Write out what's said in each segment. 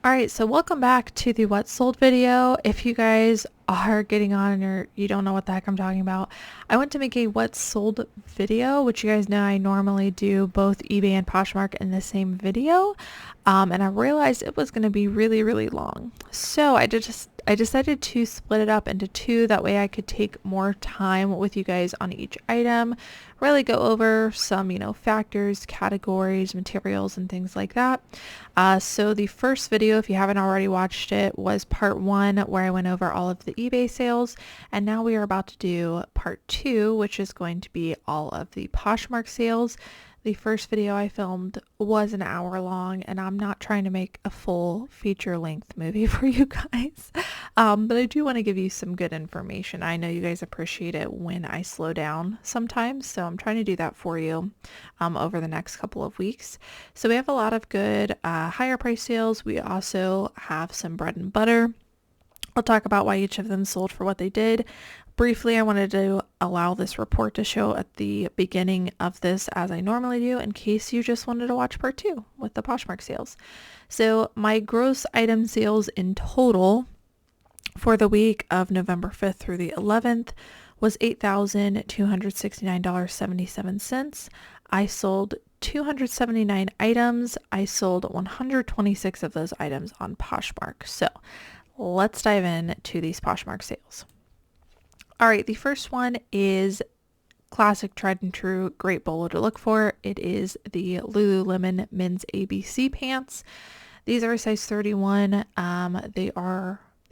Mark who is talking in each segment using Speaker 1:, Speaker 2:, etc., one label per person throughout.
Speaker 1: All right, so welcome back to the what sold video. If you guys are getting on or you don't know what the heck I'm talking about, I went to make a what sold video, which you guys know I normally do both eBay and Poshmark in the same video. And I realized it was going to be really, really long. So I decided to split it up into two. That way I could take more time with you guys on each item, really go over some, factors, categories, materials, and things like that. So the first video, if you haven't already watched it, was part one, where I went over all of the eBay sales. And now we are about to do part two, which is going to be all of the Poshmark sales. The first video I filmed was an hour long, and I'm not trying to make a full feature-length movie for you guys. But I do want to give you some good information. I know you guys appreciate it when I slow down sometimes, so I'm trying to do that for you over the next couple of weeks. So we have a lot of good higher price sales. We also have some bread and butter. I'll talk about why each of them sold for what they did. Briefly, I wanted to allow this report to show at the beginning of this, as I normally do, in case you just wanted to watch part two with the Poshmark sales. So my gross item sales in total for the week of November 5th through the 11th was $8,269.77. I sold 279 items. I sold 126 of those items on Poshmark. So let's dive in to these Poshmark sales. All right, the first one is classic, tried and true, great bolo to look for. It is the Lululemon men's ABC pants. These are a size 31. They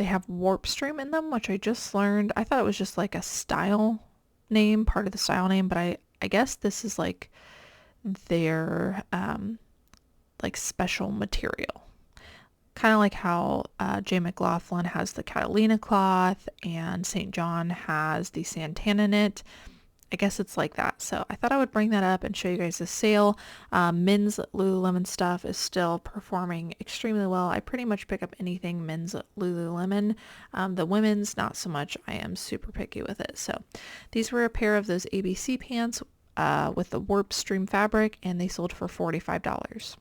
Speaker 1: have warp stream in them, which I just learned. I thought it was just like a style name, part of the style name, but I guess this is like their like special material. Kind of like how J. McLaughlin has the Catalina cloth and St. John has the Santana knit. I guess it's like that. So I thought I would bring that up and show you guys the sale. Men's Lululemon stuff is still performing extremely well. I pretty much pick up anything men's Lululemon. The women's, not so much. I am super picky with it. So these were a pair of those ABC pants with the warp stream fabric, and they sold for $45.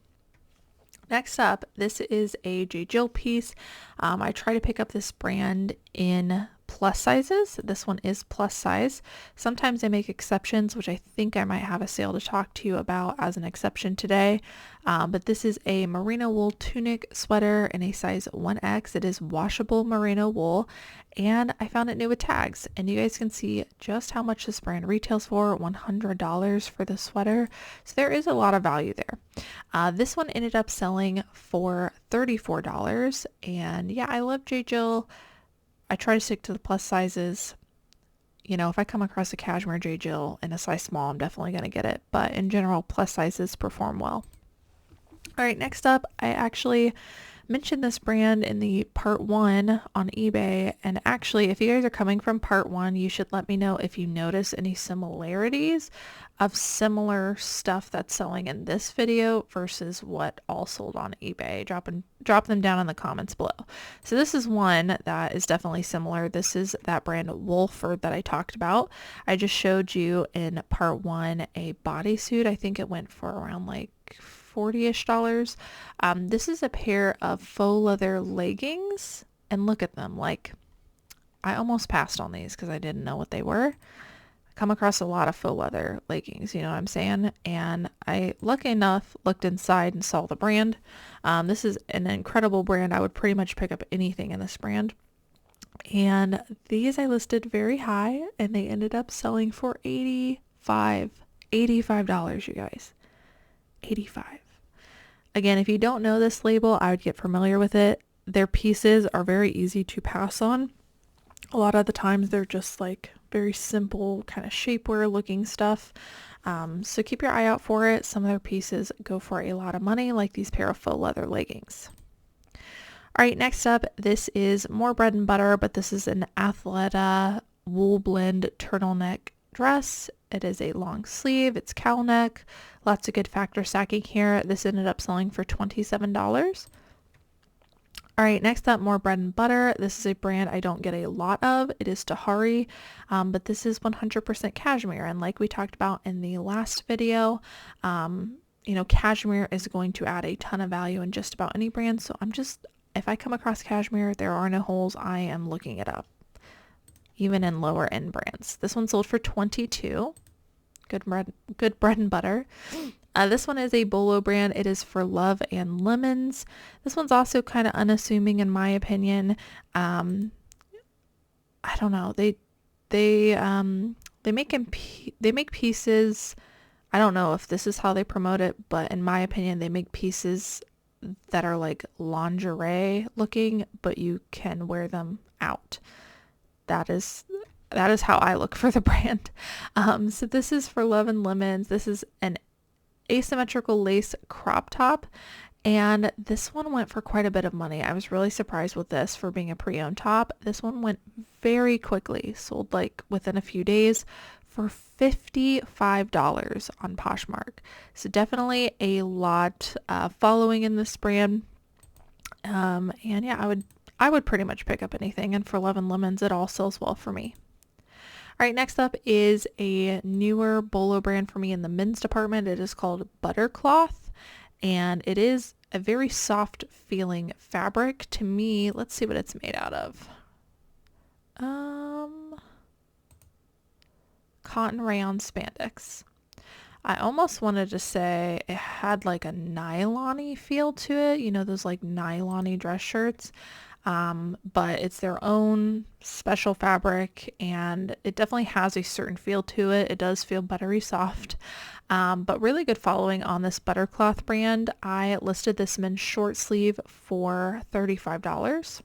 Speaker 1: Next up, this is a J. Jill piece. I try to pick up this brand in plus sizes. This one is plus size. Sometimes they make exceptions, which I think I might have a sale to talk to you about as an exception today. But this is a merino wool tunic sweater in a size 1X. It is washable merino wool, and I found it new with tags. And you guys can see just how much this brand retails for, $100 for the sweater. So there is a lot of value there. This one ended up selling for $34. And yeah, I love J. Jill. I try to stick to the plus sizes. If I come across a cashmere J. Jill in a size small, I'm definitely going to get it. But in general, plus sizes perform well. All right, next up, I actually mentioned this brand in the part one on eBay. And actually, if you guys are coming from part one, you should let me know if you notice any similarities of similar stuff that's selling in this video versus what all sold on eBay. Drop them down in the comments below. So this is one that is definitely similar. This is that brand Wolford that I talked about. I just showed you in part one a bodysuit. I think it went for around like $40-ish. This is a pair of faux leather leggings, and look at them. Like, I almost passed on these because I didn't know what they were. I come across a lot of faux leather leggings, you know what I'm saying? And I, lucky enough, looked inside and saw the brand. This is an incredible brand. I would pretty much pick up anything in this brand. And these I listed very high, and they ended up selling for $85, you guys. 85. Again, if you don't know this label, I would get familiar with it. Their pieces are very easy to pass on. A lot of the times they're just like very simple kind of shapewear looking stuff. So keep your eye out for it. Some of their pieces go for a lot of money, like these pair of faux leather leggings. All right, next up, this is more bread and butter, but this is an Athleta wool blend turtleneck dress. It is a long sleeve, it's cowl neck, lots of good factor stacking here. This ended up selling for $27. All right, next up, more bread and butter. This is a brand I don't get a lot of. It is Tahari, but this is 100% cashmere. And like we talked about in the last video, cashmere is going to add a ton of value in just about any brand. So if I come across cashmere, there are no holes, I am looking it up, even in lower end brands. This one sold for $22. Good bread and butter. This one is a Bolo brand. It is for Love and Lemons. This one's also kind of unassuming in my opinion. I don't know. They make pieces. I don't know if this is how they promote it, but in my opinion, they make pieces that are like lingerie looking, but you can wear them out. That is how I look for the brand. So this is for Love and Lemons. This is an asymmetrical lace crop top, and this one went for quite a bit of money. I was really surprised with this for being a pre-owned top. This one went very quickly, sold like within a few days for $55 on Poshmark. So definitely a lot following in this brand. And yeah, I would pretty much pick up anything, and for Love and Lemons, it all sells well for me. All right, next up is a newer Bolo brand for me in the men's department. It is called Buttercloth, and it is a very soft feeling fabric to me. Let's see what it's made out of. Cotton rayon spandex. I almost wanted to say it had like a nylon-y feel to it, you know, those like nylon-y dress shirts. But it's their own special fabric, and it definitely has a certain feel to it. It does feel buttery soft, but really good following on this Buttercloth brand. I listed this men's short sleeve for $35.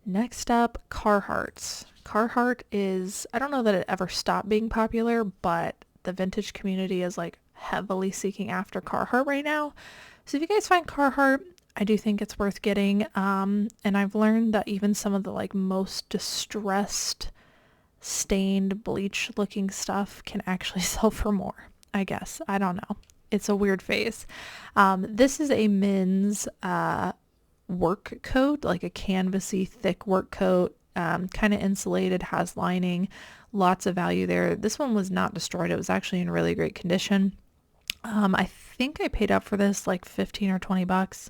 Speaker 1: Next up, Carhartt. Carhartt is, I don't know that it ever stopped being popular, but the vintage community is like heavily seeking after Carhartt right now. So if you guys find Carhartt, I do think it's worth getting. And I've learned that even some of the like most distressed, stained, bleach looking stuff can actually sell for more, I guess. I don't know. It's a weird phase. This is a men's work coat, like a canvasy thick work coat, kind of insulated, has lining, lots of value there. This one was not destroyed. It was actually in really great condition. I think I paid up for this like 15 or 20 bucks.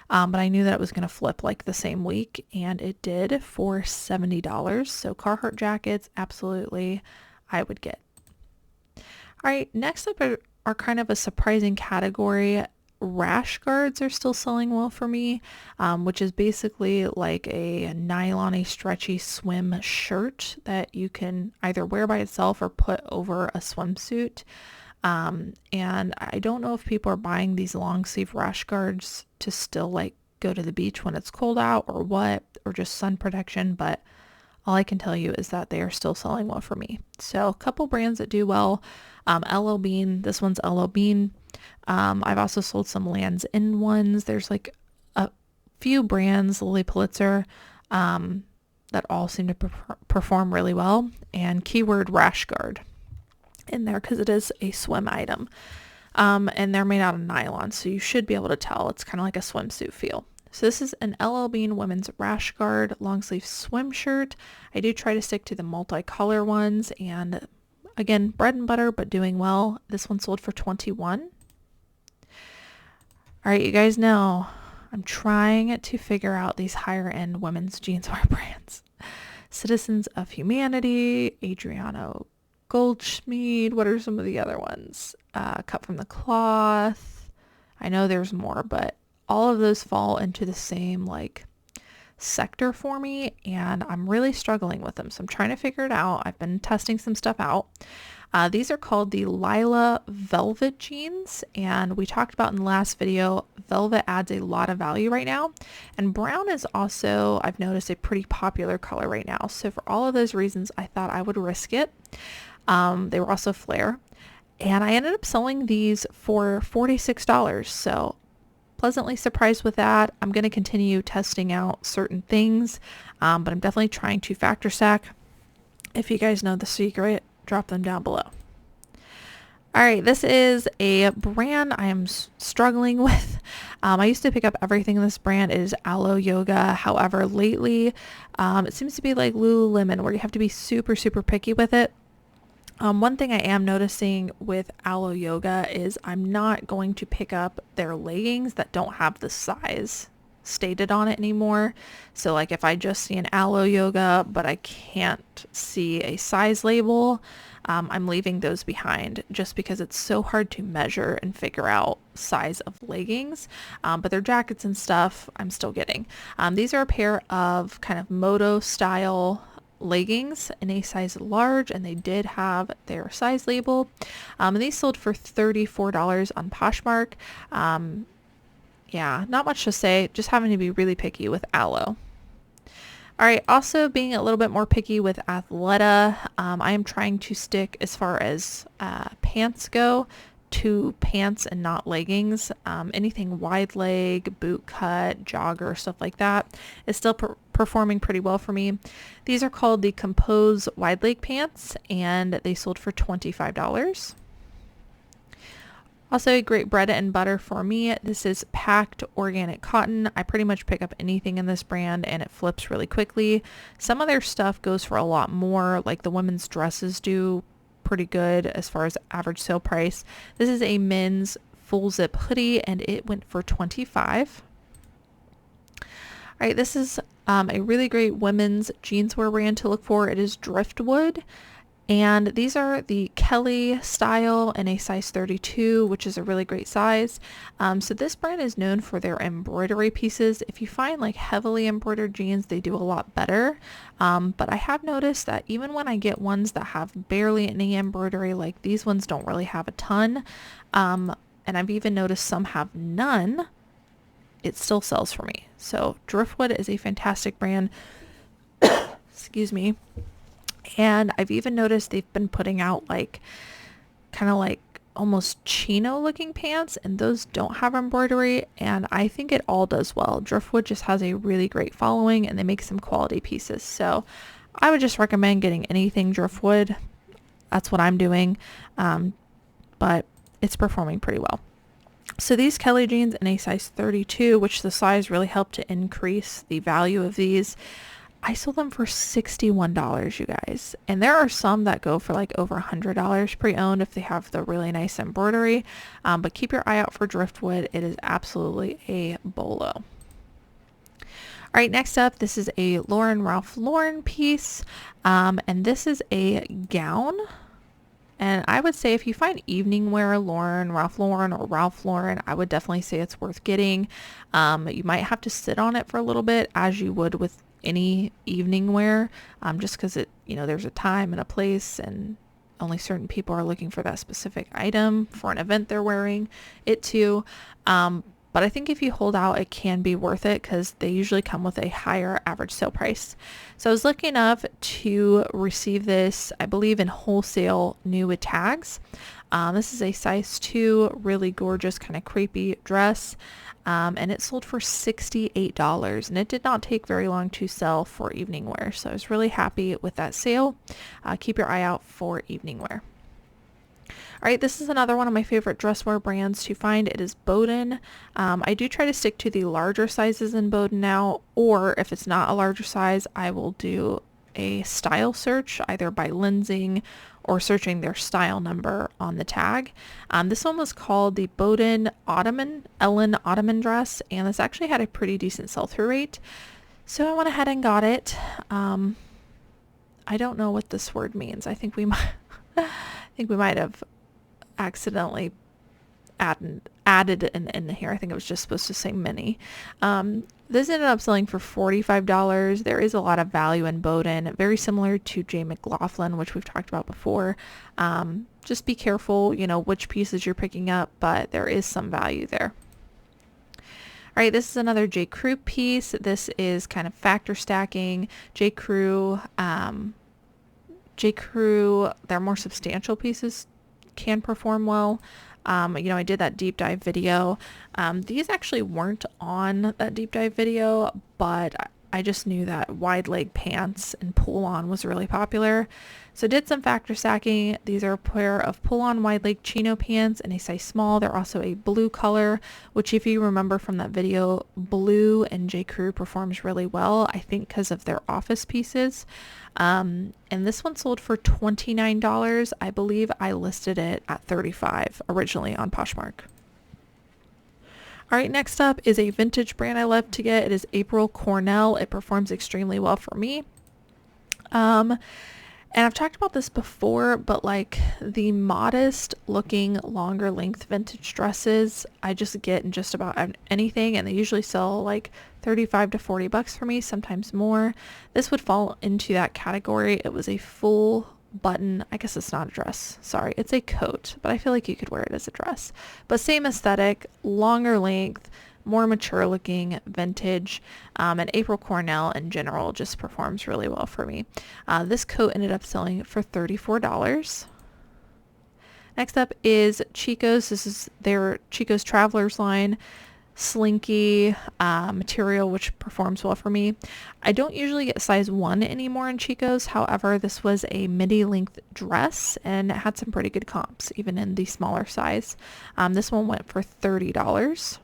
Speaker 1: But I knew that it was going to flip like the same week, and it did for $70. So Carhartt jackets, absolutely, I would get. All right, next up are kind of a surprising category. Rash guards are still selling well for me, which is basically like a nylon-y stretchy swim shirt that you can either wear by itself or put over a swimsuit. And I don't know if people are buying these long sleeve rash guards to still like go to the beach when it's cold out or what, or just sun protection, but all I can tell you is that they are still selling well for me. So a couple brands that do well, LL Bean, this one's LL Bean. I've also sold some Lands' End ones. There's like a few brands, Lily Pulitzer, that all seem to perform really well, and keyword rash guard in there because it is a swim item, and they're made out of nylon, so you should be able to tell it's kind of like a swimsuit feel. So this is an LL Bean women's rash guard long sleeve swim shirt. I do try to stick to the multicolor ones, and again, bread and butter, but doing well. This one sold for $21. All right, you guys know I'm trying to figure out these higher end women's jeanswear brands. Citizens of Humanity, Adriano Goldschmied. What are some of the other ones? Cut from the Cloth. I know there's more, but all of those fall into the same like sector for me, and I'm really struggling with them. So I'm trying to figure it out. I've been testing some stuff out. These are called the Lila Velvet jeans, and we talked about in the last video, velvet adds a lot of value right now, and brown is also, I've noticed, a pretty popular color right now. So for all of those reasons, I thought I would risk it. They were also flare, and I ended up selling these for $46. So pleasantly surprised with that. I'm going to continue testing out certain things, but I'm definitely trying to factor stack. If you guys know the secret, drop them down below. All right, this is a brand I am struggling with. I used to pick up everything in this brand. It is Alo Yoga. However, lately, it seems to be like Lululemon, where you have to be super, super picky with it. One thing I am noticing with Alo Yoga is I'm not going to pick up their leggings that don't have the size stated on it anymore. So like if I just see an aloe yoga, but I can't see a size label, I'm leaving those behind just because it's so hard to measure and figure out size of leggings. But their jackets and stuff I'm still getting. These are a pair of kind of moto style leggings in a size large, and they did have their size label. And these sold for $34 on Poshmark. Yeah, not much to say, just having to be really picky with aloe. All right, also being a little bit more picky with Athleta. I am trying to stick, as far as pants go, to pants and not leggings. Anything wide leg, boot cut, jogger, stuff like that is still performing pretty well for me. These are called the Compose wide leg pants, and they sold for $25. Also a great bread and butter for me. This is packed organic cotton. I pretty much pick up anything in this brand and it flips really quickly. Some of their stuff goes for a lot more, like the women's dresses do pretty good as far as average sale price. This is a men's full zip hoodie and it went for $25. All right, this is a really great women's jeanswear brand to look for. It is Driftwood. And these are the Cayley style in a size 32, which is a really great size. So this brand is known for their embroidery pieces. If you find like heavily embroidered jeans, they do a lot better. But I have noticed that even when I get ones that have barely any embroidery, like these ones don't really have a ton. And I've even noticed some have none. It still sells for me. So Driftwood is a fantastic brand. Excuse me. And I've even noticed they've been putting out like kind of like almost chino looking pants, and those don't have embroidery, and I think it all does well. Driftwood just has a really great following and they make some quality pieces. So I would just recommend getting anything Driftwood. That's what I'm doing. But it's performing pretty well. So these Cayley jeans in a size 32, which the size really helped to increase the value of these, I sold them for $61, you guys. And there are some that go for like over $100 pre-owned if they have the really nice embroidery. But keep your eye out for Driftwood. It is absolutely a bolo. All right, next up, this is a Ralph Lauren piece. And this is a gown. And I would say if you find evening wear Ralph Lauren, or Ralph Lauren, I would definitely say it's worth getting. You might have to sit on it for a little bit, as you would with any evening wear, just because it, there's a time and a place, and only certain people are looking for that specific item for an event they're wearing it to. But I think if you hold out, it can be worth it because they usually come with a higher average sale price. So I was lucky enough to receive this, I believe, in wholesale new with tags. This is a size 2, really gorgeous kind of crepey dress. And it sold for $68, and it did not take very long to sell for evening wear. So I was really happy with that sale. Keep your eye out for evening wear. All right, this is another one of my favorite dress wear brands to find. It is Boden. I do try to stick to the larger sizes in Boden now, or if it's not a larger size, I will do a style search either by lensing or searching their style number on the tag. This one was called the Boden Ellen Ottoman dress, and this actually had a pretty decent sell-through rate. So I went ahead and got it. I don't know what this word means. I think we might have accidentally added an in here. I think it was just supposed to say mini. This ended up selling for $45. There is a lot of value in Boden, very similar to J. McLaughlin, which we've talked about before. Just be careful, which pieces you're picking up, but there is some value there. All right, this is another J. Crew piece. This is kind of factor stacking. J. Crew, their more substantial pieces can perform well. I did that deep dive video. These actually weren't on that deep dive video, but I just knew that wide leg pants and pull-on was really popular. So did some factor stacking. These are a pair of pull-on wide leg chino pants in a size small. They're also a blue color, which if you remember from that video, blue and J. Crew performs really well, I think because of their office pieces. And this one sold for $29. I believe I listed it at $35 originally on Poshmark. All right, next up is a vintage brand I love to get. It is April Cornell. It performs extremely well for me. And I've talked about this before, but like the modest looking longer length vintage dresses, I just get in just about anything, and they usually sell like 35 to 40 bucks for me, sometimes more. This would fall into that category. It was a full button. I guess it's not a dress. Sorry, it's a coat, but I feel like you could wear it as a dress. But same aesthetic, longer length, more mature looking vintage, and April Cornell in general just performs really well for me. This coat ended up selling for $34. Next up is Chico's. This is their Chico's Travelers line. Slinky material, which performs well for me. I don't usually get size 1 anymore in Chico's. However, this was a midi length dress and it had some pretty good comps even in the smaller size. This one went for $30.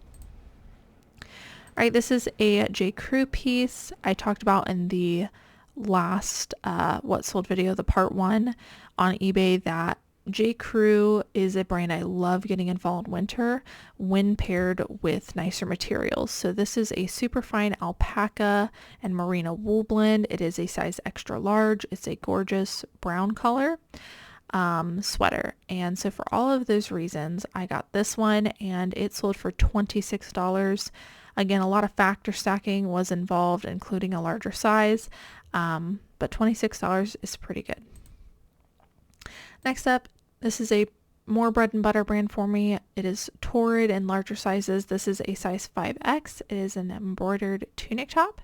Speaker 1: All right, this is a J. Crew piece I talked about in the last What Sold video, the part 1 on eBay. That J. Crew is a brand I love getting in fall and winter when paired with nicer materials. So this is a super fine alpaca and merino wool blend. It is a size extra large. It's a gorgeous brown color sweater. And so for all of those reasons, I got this one and it sold for $26. Again, a lot of factor stacking was involved, including a larger size, but $26 is pretty good. Next up, this is a more bread and butter brand for me. It is Torrid in larger sizes. This is a size 5X. It is an embroidered tunic top,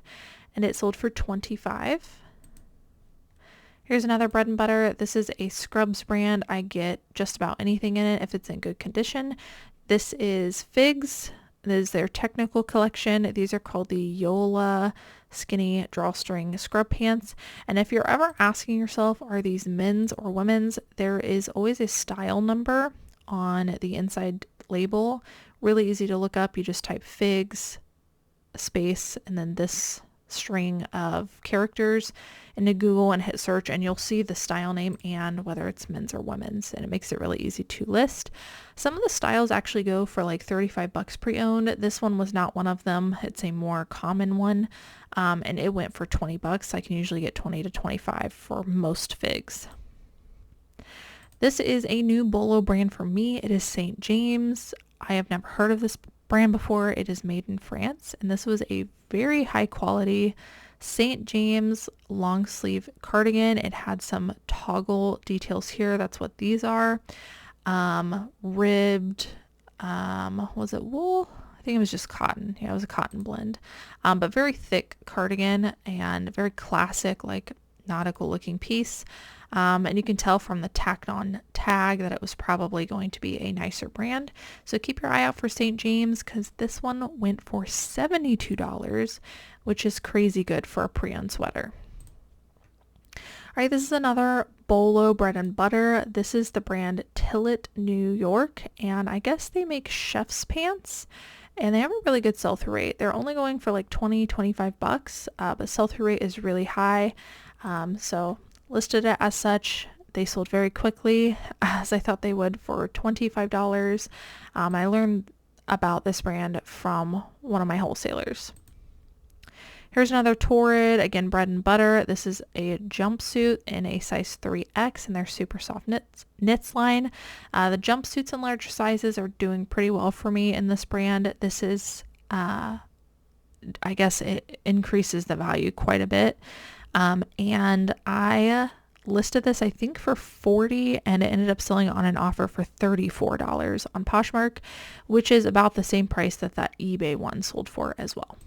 Speaker 1: and it sold for $25. Here's another bread and butter. This is a Scrubs brand. I get just about anything in it if it's in good condition. This is Figs. This is their technical collection. These are called the Yola skinny drawstring scrub pants. And if you're ever asking yourself, are these men's or women's, there is always a style number on the inside label. Really easy to look up. You just type Figs space and then this string of characters into Google and hit search, and you'll see the style name and whether it's men's or women's, and it makes it really easy to list. Some of the styles actually go for like 35 bucks pre-owned. This one was not one of them. It's a more common one, and it went for 20 bucks. I can usually get 20 to 25 for most Figs. This is a new bolo brand for me. It is St. James. I have never heard of this brand before. It is made in France, and this was a very high quality St. James long sleeve cardigan. It had some toggle details here. That's what these are. Ribbed, was it wool? I think it was just cotton. Yeah, it was a cotton blend. But very thick cardigan and very classic, like nautical looking piece. And you can tell from the tacked on tag that it was probably going to be a nicer brand. So keep your eye out for St. James because this one went for $72, which is crazy good for a pre-owned sweater. All right, this is another bolo bread and butter. This is the brand Tillet New York, and I guess they make chef's pants. And they have a really good sell-through rate. They're only going for like 20, 25 bucks, but sell-through rate is really high. So listed it as such. They sold very quickly, as I thought they would, for $25. I learned about this brand from one of my wholesalers. Here's another Torrid, again bread and butter. This is a jumpsuit in a size 3X in their super soft knits line. The jumpsuits in larger sizes are doing pretty well for me in this brand. This is, I guess it increases the value quite a bit. And I listed this, I think, for $40, and it ended up selling on an offer for $34 on Poshmark, which is about the same price that eBay one sold for as well.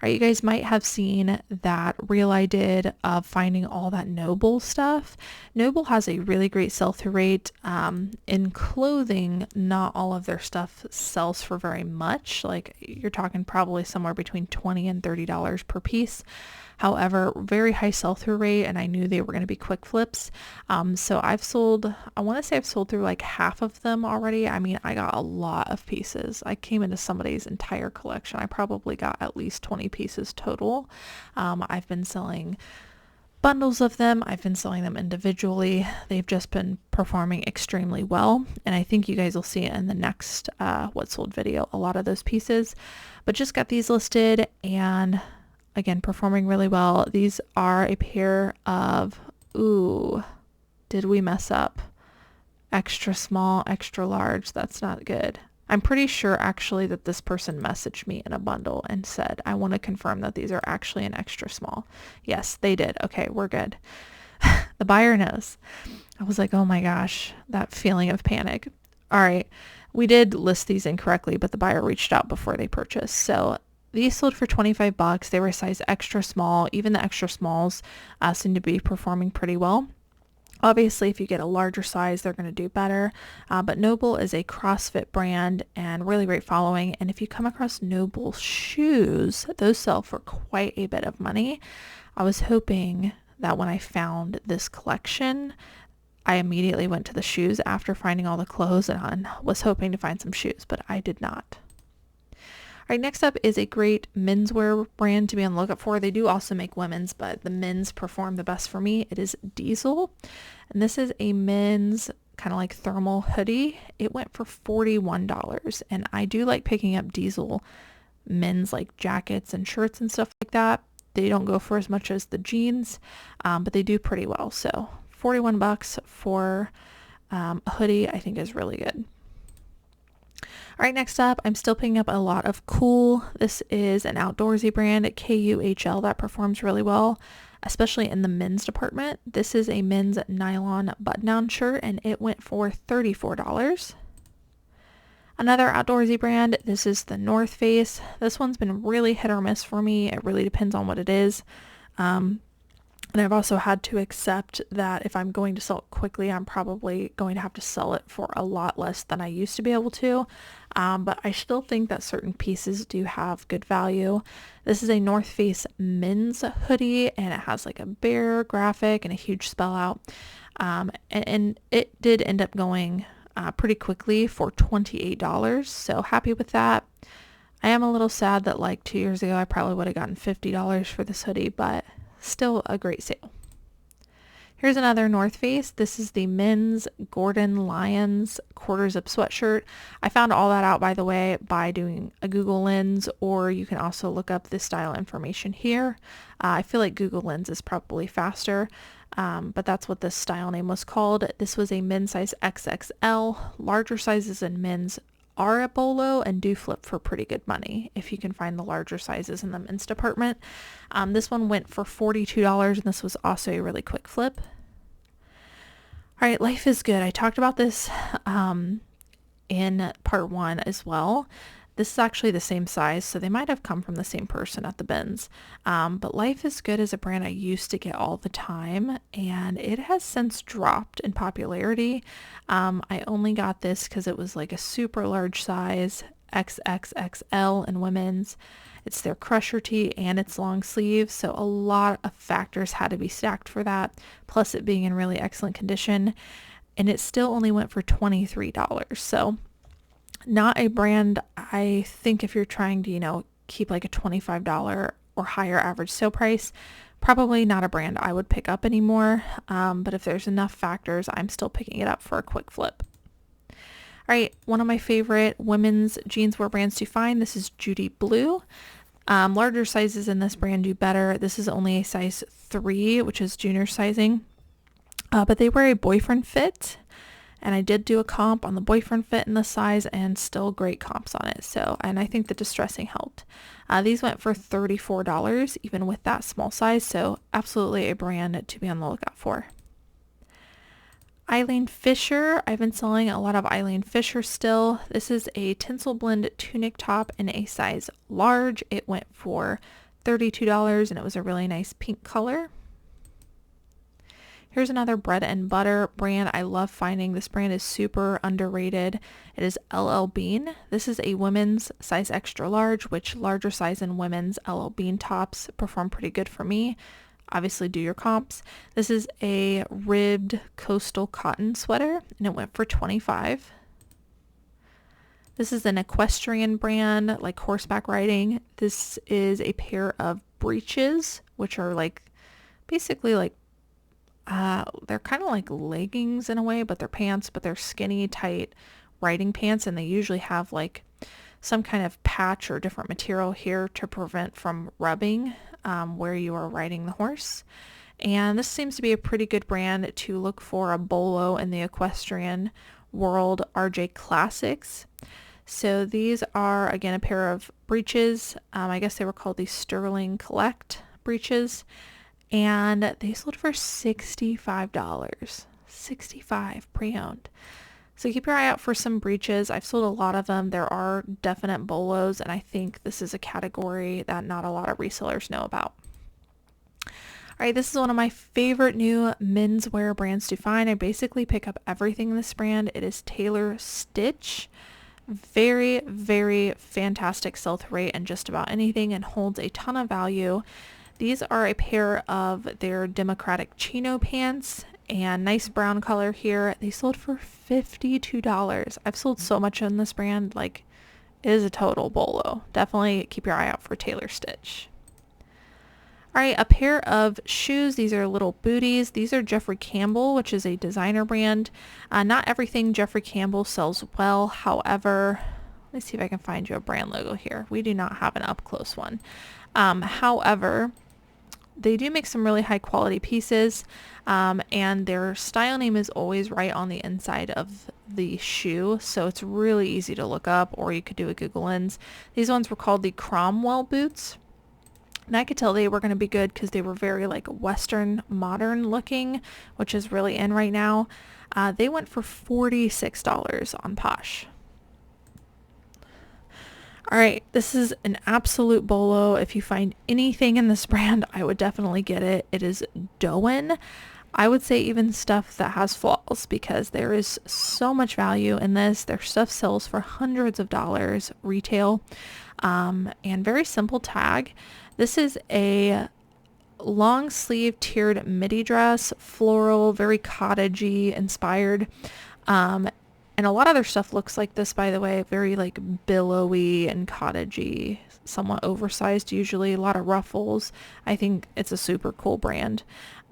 Speaker 1: All right, you guys might have seen that reel I did of finding all that Noble stuff. Noble has a really great sell-through rate. In clothing, not all of their stuff sells for very much. Like, you're talking probably somewhere between $20 and $30 per piece. However, very high sell-through rate, and I knew they were going to be quick flips. So I want to say I've sold through like half of them already. I mean, I got a lot of pieces. I came into somebody's entire collection. I probably got at least 20 pieces total. I've been selling bundles of them. I've been selling them individually. They've just been performing extremely well. And I think you guys will see it in the next what sold video, a lot of those pieces. But just got these listed and again, performing really well. These are a pair of, ooh, did we mess up? Extra small, extra large. That's not good. I'm pretty sure actually that this person messaged me in a bundle and said, I want to confirm that these are actually an extra small. Yes, they did. Okay, we're good. The buyer knows. I was like, oh my gosh, that feeling of panic. All right, we did list these incorrectly, but the buyer reached out before they purchased. So these sold for $25. They were a size extra small. Even the extra smalls seem to be performing pretty well. Obviously, if you get a larger size, they're going to do better. But Noble is a CrossFit brand and really great following. And if you come across Noble shoes, those sell for quite a bit of money. I was hoping that when I found this collection, I immediately went to the shoes after finding all the clothes and was hoping to find some shoes, but I did not. All right, next up is a great menswear brand to be on the lookout for. They do also make women's, but the men's perform the best for me. It is Diesel, and this is a men's kind of like thermal hoodie. It went for $41, and I do like picking up Diesel men's like jackets and shirts and stuff like that. They don't go for as much as the jeans, but they do pretty well. So $41 for a hoodie I think is really good. All right, next up, I'm still picking up a lot of Cool. This is an outdoorsy brand, KUHL, that performs really well, especially in the men's department. This is a men's nylon button-down shirt, and it went for $34. Another outdoorsy brand, this is the North Face. This one's been really hit or miss for me. It really depends on what it is. And I've also had to accept that if I'm going to sell it quickly, I'm probably going to have to sell it for a lot less than I used to be able to. But I still think that certain pieces do have good value. This is a North Face men's hoodie, and it has like a bear graphic and a huge spell out. And it did end up going pretty quickly for $28. So happy with that. I am a little sad that like 2 years ago, I probably would have gotten $50 for this hoodie, but still a great sale. Here's another North Face. This is the men's Gordon Lyons quarter zip sweatshirt. I found all that out, by the way, by doing a Google Lens, or you can also look up this style information here. I feel like Google Lens is probably faster, but that's what this style name was called. This was a men's size XXL. Larger sizes in men's are a bolo and do flip for pretty good money if you can find the larger sizes in the men's department. This one went for $42, and this was also a really quick flip. All right, Life is Good. I talked about this in part 1 as well. This is actually the same size, so they might have come from the same person at the bins. But Life is Good is a brand I used to get all the time, and it has since dropped in popularity. I only got this because it was like a super large size, XXXL in women's. It's their crusher tee and it's long sleeve, so a lot of factors had to be stacked for that, plus it being in really excellent condition. And it still only went for $23. So not a brand I think if you're trying to, keep like a $25 or higher average sale price, probably not a brand I would pick up anymore. But if there's enough factors, I'm still picking it up for a quick flip. All right, one of my favorite women's jeanswear brands to find, this is Judy Blue. Larger sizes in this brand do better. This is only a size 3, which is junior sizing. But they wear a boyfriend fit. And I did do a comp on the boyfriend fit in the size and still great comps on it. So, and I think the distressing helped. These went for $34 even with that small size. So absolutely a brand to be on the lookout for. Eileen Fisher. I've been selling a lot of Eileen Fisher still. This is a tinsel blend tunic top in a size large. It went for $32 and it was a really nice pink color. Here's another bread and butter brand I love finding. This brand is super underrated. It is LL Bean. This is a women's size extra large, which larger size in women's LL Bean tops perform pretty good for me. Obviously do your comps. This is a ribbed coastal cotton sweater and it went for $25. This is an equestrian brand, like horseback riding. This is a pair of breeches, which are like basically like, they're kind of like leggings in a way, but they're pants, but they're skinny, tight riding pants. And they usually have like some kind of patch or different material here to prevent from rubbing where you are riding the horse. And this seems to be a pretty good brand to look for a bolo in the equestrian world, RJ Classics. So these are, again, a pair of breeches. I guess they were called the Sterling Collect breeches. And they sold for $65. $65 pre-owned. So keep your eye out for some breeches. I've sold a lot of them. There are definite bolos, and I think this is a category that not a lot of resellers know about. All right, this is one of my favorite new menswear brands to find. I basically pick up everything in this brand. It is Taylor Stitch. Very, very fantastic sell-through rate in just about anything and holds a ton of value. These are a pair of their democratic chino pants and nice brown color here. They sold for $52. I've sold so much in this brand, like it is a total bolo. Definitely keep your eye out for Taylor Stitch. All right, a pair of shoes. These are little booties. These are Jeffrey Campbell, which is a designer brand. Not everything Jeffrey Campbell sells well. However, let's see if I can find you a brand logo here. We do not have an up close one. However, they do make some really high quality pieces, and their style name is always right on the inside of the shoe, so it's really easy to look up, or you could do a Google Lens. These ones were called the Cromwell boots, and I could tell they were going to be good because they were very like Western modern looking, which is really in right now. They went for $46 on Posh. All right, this is an absolute bolo. If you find anything in this brand, I would definitely get it. It is Boden. I would say even stuff that has flaws, because there is so much value in this. Their stuff sells for hundreds of dollars retail, and very simple tag. This is a long sleeve tiered midi dress, floral, very cottagey inspired. And a lot of their stuff looks like this, by the way, very like billowy and cottagey, somewhat oversized usually, a lot of ruffles. I think it's a super cool brand.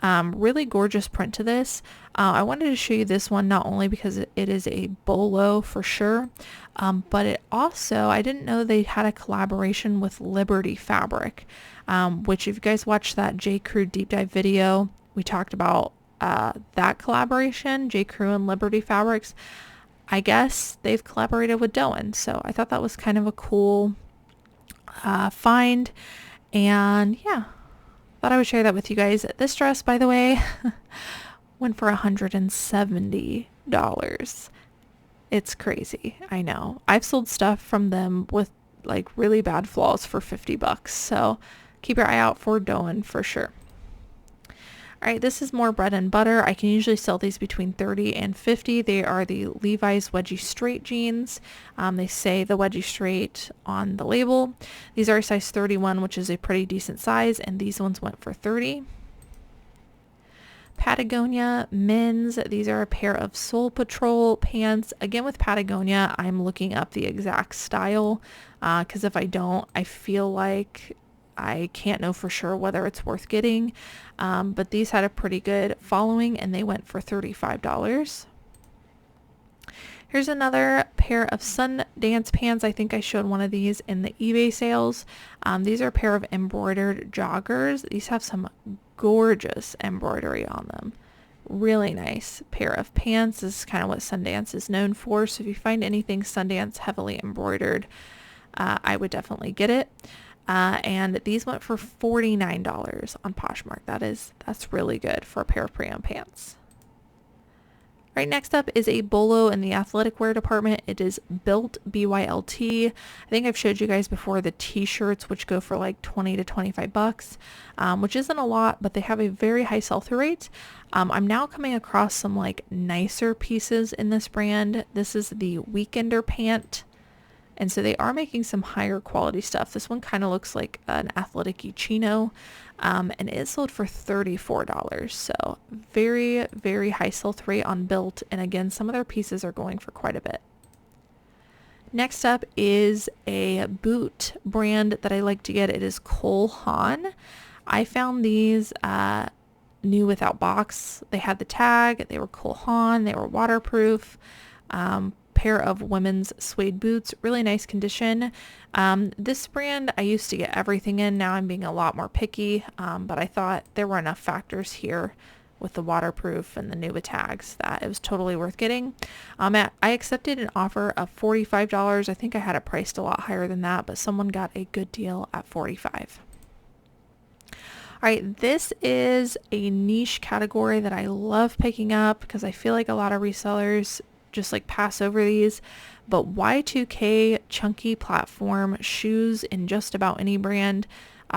Speaker 1: Really gorgeous print to this. I wanted to show you this one not only because it is a bolo for sure, but it also, I didn't know they had a collaboration with Liberty Fabric, which if you guys watched that J. Crew deep dive video, we talked about that collaboration, J. Crew and Liberty Fabrics. I guess they've collaborated with Boden, so I thought that was kind of a cool find, and yeah, thought I would share that with you guys. This dress, by the way, went for $170. It's crazy. I know. I've sold stuff from them with like really bad flaws for $50, so keep your eye out for Boden for sure. All right, this is more bread and butter. I can usually sell these between $30 and $50. They are the Levi's Wedgie Straight jeans. They say the Wedgie Straight on the label. These are a size 31, which is a pretty decent size, and these ones went for $30. Patagonia men's. These are a pair of Soul Patrol pants. Again, with Patagonia, I'm looking up the exact style, because if I don't, I feel like I can't know for sure whether it's worth getting, but these had a pretty good following and they went for $35. Here's another pair of Sundance pants. I think I showed one of these in the eBay sales. These are a pair of embroidered joggers. These have some gorgeous embroidery on them. Really nice pair of pants. This is kind of what Sundance is known for. So if you find anything Sundance heavily embroidered, I would definitely get it. And these went for $49 on Poshmark. That's really good for a pair of pre-owned pants. Right, next up is a bolo in the athletic wear department. It is Built, BYLT. I think I've showed you guys before the t-shirts, which go for like $20 to $25, which isn't a lot, but they have a very high sell-through rate. I'm now coming across some like nicer pieces in this brand. This is the Weekender pant. And so they are making some higher quality stuff. This one kind of looks like an athletic-y chino, and it sold for $34. So very, very high sell-through rate on Built. And again, some of their pieces are going for quite a bit. Next up is a boot brand that I like to get. It is Cole Haan. I found these new without box. They had the tag, they were Kulhan, they were waterproof. Pair of women's suede boots, really nice condition. This brand I used to get everything in. Now I'm being a lot more picky, but I thought there were enough factors here with the waterproof and the new with tags that it was totally worth getting. I accepted an offer of $45. I think I had it priced a lot higher than that, but someone got a good deal at $45. All right, this is a niche category that I love picking up because I feel like a lot of resellers just like pass over these, but Y2K chunky platform shoes in just about any brand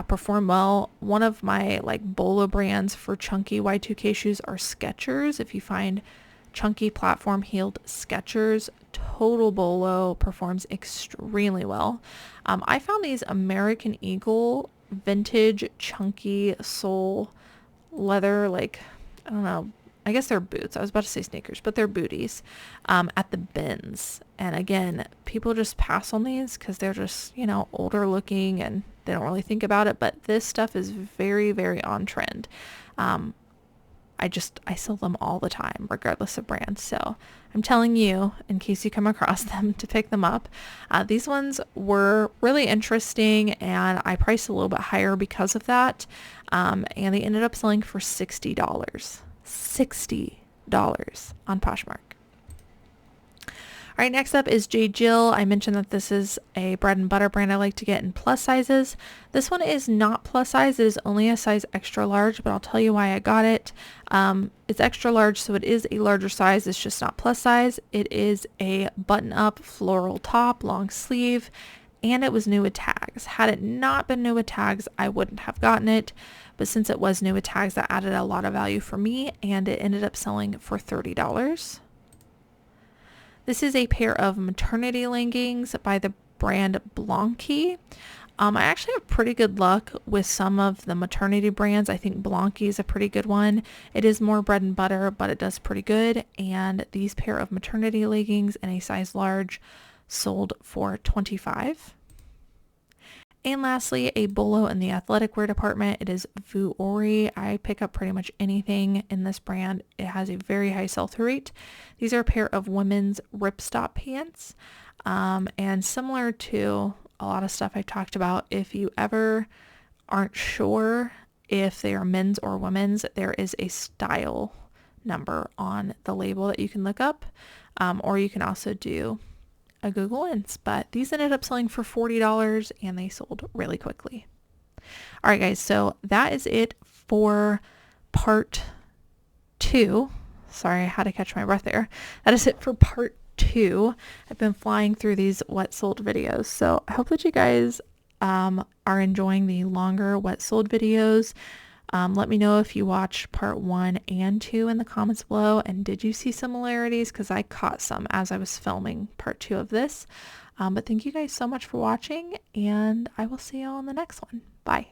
Speaker 1: perform well. One of my like bolo brands for chunky Y2K shoes are Skechers. If you find chunky platform heeled Skechers, total bolo performs extremely well. I found these American Eagle vintage chunky sole leather, like, I don't know, I guess they're boots. I was about to say sneakers, but they're booties at the bins. And again, people just pass on these because they're just, you know, older looking and they don't really think about it. But this stuff is very, very on trend. I sell them all the time, regardless of brand. So I'm telling you, in case you come across them, to pick them up. These ones were really interesting and I priced a little bit higher because of that. And they ended up selling for $60. $60 on Poshmark. All right, next up is J. Jill. I mentioned that this is a bread and butter brand I like to get in plus sizes. This one is not plus size. It is only a size extra large, but I'll tell you why I got it. It's extra large, so it is a larger size. It's just not plus size. It is a button-up floral top, long sleeve, and it was new with tags. Had it not been new with tags, I wouldn't have gotten it. But since it was new with tags, that added a lot of value for me, and it ended up selling for $30. This is a pair of maternity leggings by the brand Blanqui. I actually have pretty good luck with some of the maternity brands. I think Blanqui is a pretty good one. It is more bread and butter, but it does pretty good. And these pair of maternity leggings in a size large sold for $25. And lastly, a bolo in the athletic wear department. It is Vuori. I pick up pretty much anything in this brand. It has a very high sell-through rate. These are a pair of women's ripstop pants. And similar to a lot of stuff I've talked about, if you ever aren't sure if they are men's or women's, there is a style number on the label that you can look up. Or you can also do a Google Lens, but these ended up selling for $40 and they sold really quickly. All right, guys, so that is it for part 2. Sorry, I had to catch my breath there. That is it for part 2. I've been flying through these what sold videos, so I hope that you guys are enjoying the longer what sold videos. Let me know if you watched part 1 and 2 in the comments below, and did you see similarities? Because I caught some as I was filming part 2 of this. But thank you guys so much for watching, and I will see you all in the next one. Bye.